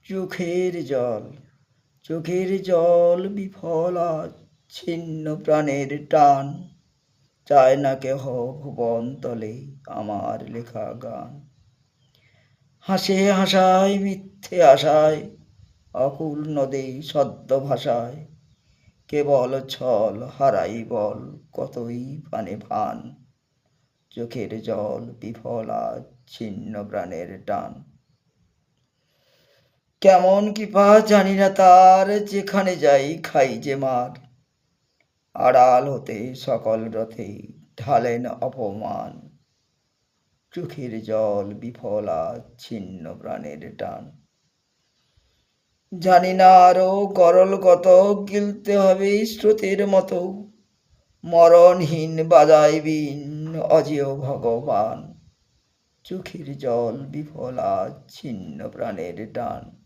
চোখের জল, চোখের জল বিফলা ছিন্ন প্রাণের টান, চায় না কেহ ভুবন তলে আমার লেখা গান। হাসে হাসায় মিথ্যে আশায়, অকুল নদে সদ্য ভাষায়, কেবল ছল হারাই বল কতই পানে ভান। চোখের জল বিফলা ছিন্ন প্রাণের টান। কেমন কৃপা জানি না তার, যেখানে যাই খাই যে মার, আড়াল হতে সকল রথে ঢালেন অপমান। চোখের জল বিফলা ছিন্ন প্রাণের টান। জানি না আরো গরল কত গিলতে হবে স্রোতের মতো, মরণহীন বাজায় বিন অজেয় ভগবান। চোখের জল বিফলা ছিন্ন প্রাণের টান।